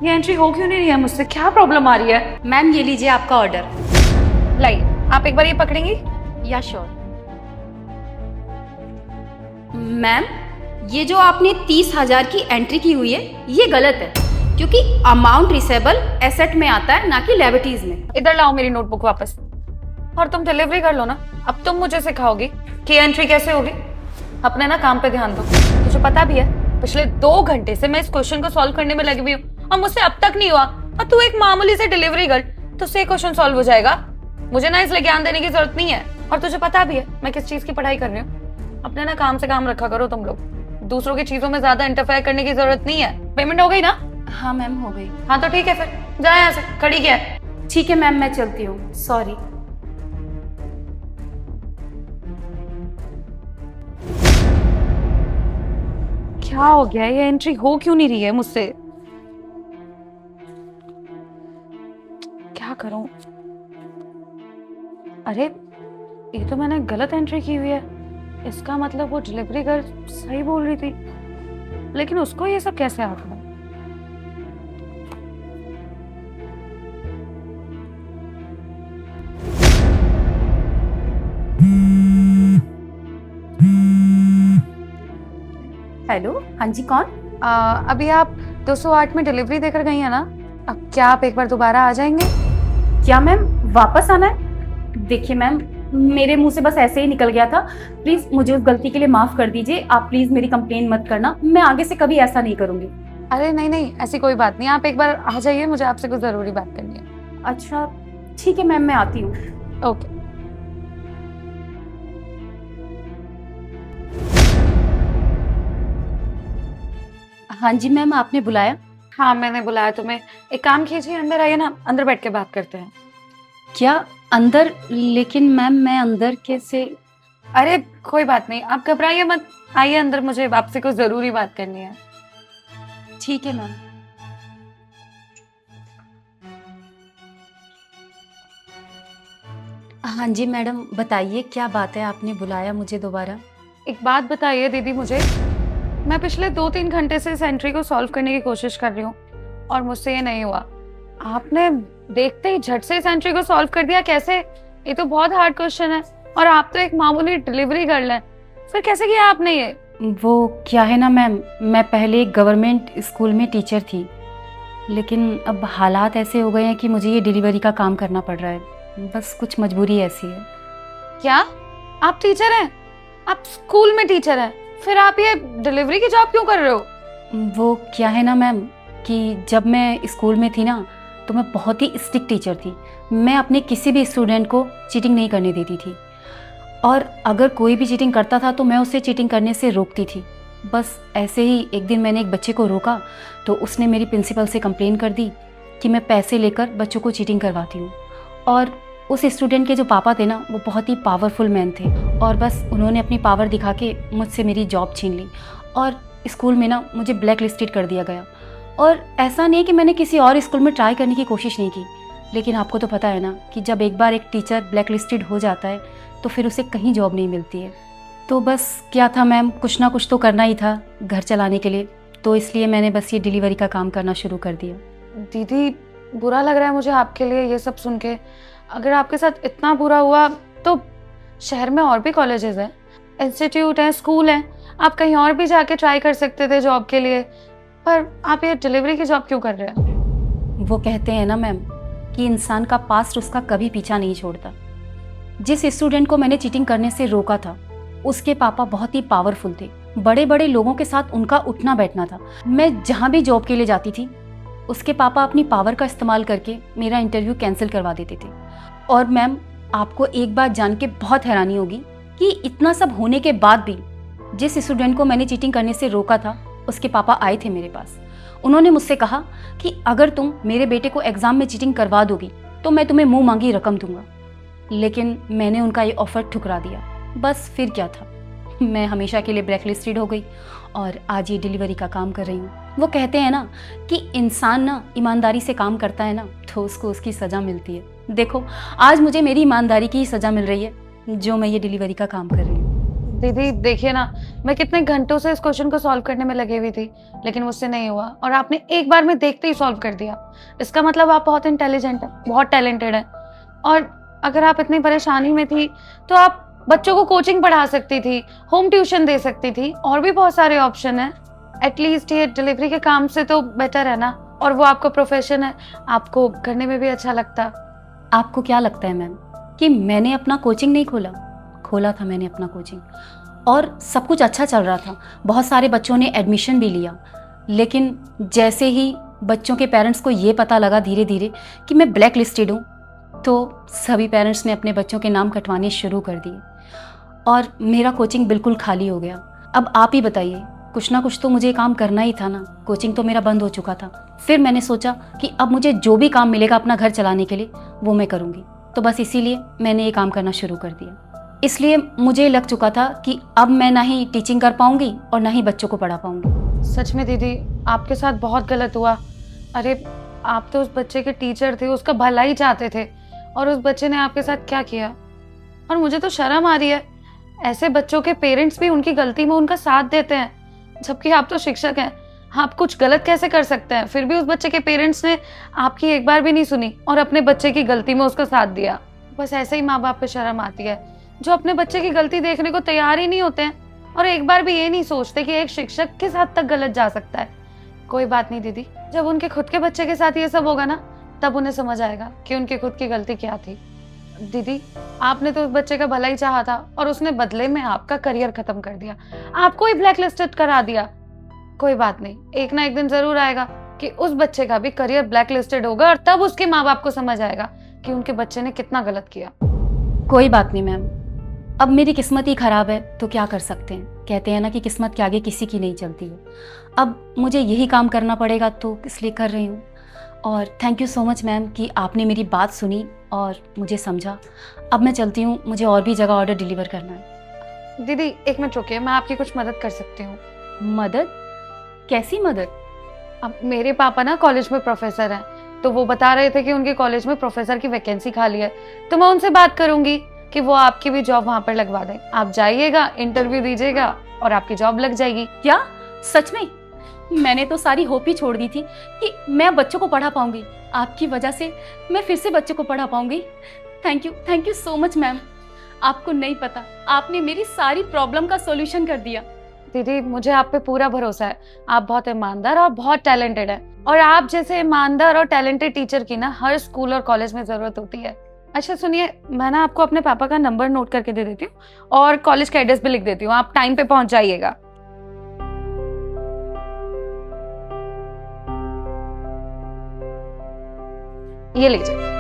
ये एंट्री हो क्यों नहीं रही है मुझसे? क्या प्रॉब्लम आ रही है? मैम ये लीजिए आपका ऑर्डर। लाइए, आप एक बार ये पकड़ेंगी? या श्योर। मैम ये जो आपने 30,000 की एंट्री की हुई है ये गलत है, क्योंकि अमाउंट रिसेबल एसेट में आता है ना कि लायबिलिटीज में। इधर लाओ मेरी नोटबुक वापस। और तुम डिलीवरी कर लो ना। अब तुम मुझे सिखाओगी कि एंट्री कैसे होगी। अपने ना काम पे ध्यान दो। तुझे पता भी है पिछले 2 घंटे से मैं इस क्वेश्चन को सॉल्व करने में लगी हुई हूँ और मुझसे अब तक नहीं हुआ। और तू एक मामूली से डिलीवरी गर्ल, तुझसे क्वेश्चन सॉल्व हो जाएगा? मुझे ना इसलिए ज्ञान देने की जरूरत नहीं है। और तुझे पता भी है मैं किस चीज की पढ़ाई कर रही हूँ। अपने ना काम से काम रखा करो तुम लोग। दूसरों की चीजों में ज्यादा इंटरफेयर करने की जरूरत नहीं है। पेमेंट हो गई ना? हाँ मैम हो गई। हाँ तो ठीक है, फिर जा यहाँ से। खड़ी क्या है? ठीक है मैम मैं चलती हूँ, सॉरी। क्या हो गया? ये एंट्री हो क्यों नहीं रही है मुझसे? क्या करूं? अरे ये तो मैंने गलत एंट्री की हुई है। इसका मतलब वो डिलीवरी गर्ल सही बोल रही थी, लेकिन उसको ये सब कैसे आ गया? हेलो, हाँ जी कौन? अभी आप 208 में डिलीवरी देकर गई है ना? अब क्या आप एक बार दोबारा आ जाएंगे? क्या मैम वापस आना है? देखिए मैम मेरे मुंह से बस ऐसे ही निकल गया था, प्लीज मुझे उस गलती के लिए माफ कर दीजिए। आप प्लीज मेरी कंप्लेन मत करना, मैं आगे से कभी ऐसा नहीं करूंगी। अरे नहीं नहीं, ऐसी कोई बात नहीं। आप एक बार आ जाइए, मुझे आपसे कुछ जरूरी बात करनी है। अच्छा ठीक है मैम मैं आती हूँ। ओके। हाँ जी मैम आपने बुलाया? हाँ मैंने बुलाया तुम्हें। एक काम कीजिए, अंदर आइए ना, अंदर बैठ के बात करते हैं। क्या अंदर? लेकिन मैम मैं अंदर कैसे? अरे कोई बात नहीं, आप घबराइए मत। आइए अंदर, मुझे आपसे कुछ जरूरी बात करनी है। ठीक है मैम। हाँ जी मैडम बताइए क्या बात है, आपने बुलाया मुझे दोबारा? एक बात बताइए दीदी मुझे। मैं पिछले 2-3 घंटे से इस एंट्री को सॉल्व करने की कोशिश कर रही हूँ और मुझसे ये नहीं हुआ। आपने देखते ही झट से इस एंट्री को सॉल्व कर दिया, कैसे? ये तो बहुत हार्ड क्वेश्चन है और आप तो एक मामूली डिलीवरी गर्ल हैं। फिर कैसे किया आपने ये? वो क्या है ना मैम, मैं पहले एक गवर्नमेंट स्कूल में टीचर थी, लेकिन अब हालात ऐसे हो गए हैं कि मुझे ये डिलीवरी का काम करना पड़ रहा है। बस कुछ मजबूरी ऐसी है। क्या आप टीचर हैं? आप स्कूल में टीचर हैं, फिर आप ये डिलीवरी की जॉब क्यों कर रहे हो? वो क्या है ना मैम कि जब मैं स्कूल में थी ना तो मैं बहुत ही स्ट्रिक्ट टीचर थी। मैं अपने किसी भी स्टूडेंट को चीटिंग नहीं करने देती थी, और अगर कोई भी चीटिंग करता था तो मैं उसे चीटिंग करने से रोकती थी। बस ऐसे ही एक दिन मैंने एक बच्चे को रोका तो उसने मेरी प्रिंसिपल से कंप्लेन कर दी कि मैं पैसे लेकर बच्चों को चीटिंग करवाती हूँ। और उस स्टूडेंट के जो पापा थे ना वो बहुत ही पावरफुल मैन थे, और बस उन्होंने अपनी पावर दिखा के मुझसे मेरी जॉब छीन ली और स्कूल में ना मुझे ब्लैक लिस्टेड कर दिया गया। और ऐसा नहीं कि मैंने किसी और स्कूल में ट्राई करने की कोशिश नहीं की, लेकिन आपको तो पता है ना कि जब एक बार एक टीचर ब्लैक लिस्टेड हो जाता है तो फिर उसे कहीं जॉब नहीं मिलती है। तो बस क्या था मैम, कुछ ना कुछ तो करना ही था घर चलाने के लिए, तो इसलिए मैंने बस ये डिलीवरी का काम करना शुरू कर दिया। दीदी बुरा लग रहा है मुझे आपके लिए ये सब सुन के। अगर आपके साथ इतना बुरा हुआ तो शहर में और भी कॉलेजेस हैं, इंस्टीट्यूट हैं, स्कूल हैं। आप कहीं और भी जाके ट्राई कर सकते थे जॉब के लिए, पर आप ये डिलीवरी की जॉब क्यों कर रहे हैं? वो कहते हैं ना मैम कि इंसान का पास्ट उसका कभी पीछा नहीं छोड़ता। जिस स्टूडेंट को मैंने चीटिंग करने से रोका था उसके पापा बहुत ही पावरफुल थे, बड़े बड़े लोगों के साथ उनका उठना बैठना था। मैं जहाँ भी जॉब के लिए जाती थी उसके पापा अपनी पावर का इस्तेमाल करके मेरा इंटरव्यू कैंसिल करवा देते थे। और मैम आपको एक बात जान के बहुत हैरानी होगी कि इतना सब होने के बाद भी जिस स्टूडेंट को मैंने चीटिंग करने से रोका था उसके पापा आए थे मेरे पास। उन्होंने मुझसे कहा कि अगर तुम मेरे बेटे को एग्जाम में चीटिंग करवा दोगी तो मैं तुम्हें मुंह मांगी रकम दूंगा, लेकिन मैंने उनका ये ऑफर ठुकरा दिया। बस फिर क्या था, मैं हमेशा के लिए ब्लैक लिस्टेड हो गई और आज ये डिलीवरी का काम कर रही हूँ। वो कहते हैं ना कि इंसान ना ईमानदारी से काम करता है ना तो उसको उसकी सज़ा मिलती है। देखो आज मुझे मेरी ईमानदारी की ही सज़ा मिल रही है जो मैं ये डिलीवरी का काम कर रही हूँ। दीदी देखिए ना, मैं कितने घंटों से इस क्वेश्चन को सॉल्व करने में लगी हुई थी, लेकिन मुझसे नहीं हुआ और आपने एक बार में देखते ही सॉल्व कर दिया। इसका मतलब आप बहुत इंटेलिजेंट हैं, बहुत टैलेंटेड हैं। और अगर आप इतनी परेशानी में थी तो आप बच्चों को कोचिंग पढ़ा सकती थी, होम ट्यूशन दे सकती थी, और भी बहुत सारे ऑप्शन हैं। एटलीस्ट ये डिलीवरी के काम से तो बेटर है ना, और वो आपका प्रोफेशन है, आपको करने में भी अच्छा लगता। आपको क्या लगता है मैम कि मैंने अपना कोचिंग नहीं खोला? खोला था मैंने अपना कोचिंग, और सब कुछ अच्छा चल रहा था। बहुत सारे बच्चों ने एडमिशन भी लिया, लेकिन जैसे ही बच्चों के पेरेंट्स को ये पता लगा धीरे धीरे कि मैं ब्लैक लिस्टेड हूँ, तो सभी पेरेंट्स ने अपने बच्चों के नाम कटवाने शुरू कर दिए और मेरा कोचिंग बिल्कुल खाली हो गया। अब आप ही बताइए, कुछ ना कुछ तो मुझे काम करना ही था ना। कोचिंग तो मेरा बंद हो चुका था। फिर मैंने सोचा कि अब मुझे जो भी काम मिलेगा अपना घर चलाने के लिए वो मैं करूँगी, तो बस इसीलिए मैंने ये काम करना शुरू कर दिया। इसलिए मुझे लग चुका था कि अब मैं ना ही टीचिंग कर पाऊंगी और ना ही बच्चों को पढ़ा पाऊंगी। सच में दीदी, आपके साथ बहुत गलत हुआ। अरे आप तो उस बच्चे के टीचर थे, उसका भला ही चाहते थे, और उस बच्चे ने आपके साथ क्या किया। और मुझे तो शर्म आ रही है, ऐसे बच्चों के पेरेंट्स भी उनकी गलती में उनका साथ देते हैं, जबकि आप तो शिक्षक हैं। आप कुछ गलत कैसे कर सकते हैं? फिर भी उस बच्चे के पेरेंट्स ने आपकी एक बार भी नहीं सुनी और अपने बच्चे की गलती में उसका साथ दिया। बस ऐसे ही माँ बाप पे शर्म आती है, जो अपने बच्चे की गलती देखने को तैयार ही नहीं होते हैं और एक बार भी ये नहीं सोचते कि एक शिक्षक किस हद तक गलत जा सकता है। कोई बात नहीं दीदी, जब उनके खुद के बच्चे के साथ ये सब होगा ना, तब उन्हें समझ आएगा कि उनकी खुद की गलती क्या थी। दीदी, आपने तो उस बच्चे का भला ही चाहा था और उसने बदले में आपका करियर खत्म कर दिया, आपको ही ब्लैक लिस्टेड करा दिया। कोई बात नहीं, एक ना एक दिन जरूर आएगा कि उस बच्चे का भी करियर ब्लैक लिस्टेड होगा और तब उसके माँ बाप को समझ आएगा कि उनके बच्चे ने कितना गलत किया। कोई बात नहीं मैम, अब मेरी किस्मत ही खराब है तो क्या कर सकते हैं। कहते हैं ना कि किस्मत के आगे किसी की नहीं चलती है। अब मुझे यही काम करना पड़ेगा तो इसलिए कर रही हूँ। और thank you so much ma'am कि आपने मेरी बात सुनी और मुझे समझा। अब मैं चलती हूँ, मुझे और भी जगह ऑर्डर डिलीवर करना है। दीदी एक मिनट रुकिए, मैं आपकी कुछ मदद कर सकती हूँ। मदद? कैसी मदद? अब मेरे पापा ना कॉलेज में प्रोफेसर हैं, तो वो बता रहे थे कि उनके कॉलेज में प्रोफेसर की वैकेंसी खाली है, तो मैं उनसे बात करूंगी कि वो आपकी भी जॉब वहां पर लगवा दें। आप जाइएगा, इंटरव्यू दीजिएगा और आपकी जॉब लग जाएगी। क्या सच में? मैंने तो सारी होप ही छोड़ दी थी कि मैं बच्चों को पढ़ा पाऊंगी। आपकी वजह से मैं फिर से बच्चों को पढ़ा पाऊंगी। Thank you so much ma'am. आपको नहीं पता, आपने मेरी सारी प्रॉब्लम का सॉल्यूशन कर दिया। दीदी मुझे आप पे पूरा भरोसा है, आप बहुत ईमानदार और बहुत टैलेंटेड है, और आप जैसे ईमानदार और टैलेंटेड टीचर की ना हर स्कूल और कॉलेज में जरूरत होती है। अच्छा सुनिए, मैं ना आपको अपने पापा का नंबर नोट करके दे देती हूँ और कॉलेज का एड्रेस भी लिख देती हूँ, आप टाइम पे पहुंच जाइएगा। ये लीजिए।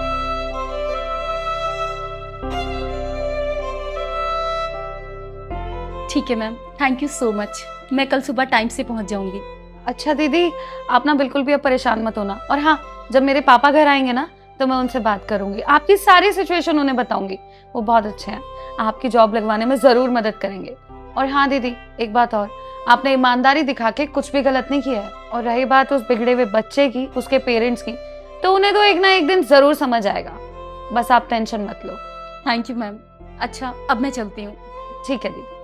ठीक है ma'am, thank you so much. मैं कल सुबह टाइम से पहुंच जाऊंगी। अच्छा दीदी, आप ना बिल्कुल भी अब परेशान मत होना, और हाँ, जब मेरे पापा घर आएंगे ना तो मैं उनसे बात करूंगी, आपकी सारी सिचुएशन उन्हें बताऊंगी। वो बहुत अच्छे हैं, आपकी जॉब लगवाने में जरूर मदद करेंगे। और हाँ दीदी, एक बात और, आपने ईमानदारी दिखा के कुछ भी गलत नहीं किया है। और रही बात उस बिगड़े हुए बच्चे की, उसके पेरेंट्स की, तो उन्हें तो एक ना एक दिन जरूर समझ आएगा। बस आप टेंशन मत लो। Thank you ma'am. अच्छा अब मैं चलती हूँ। ठीक है दीदी।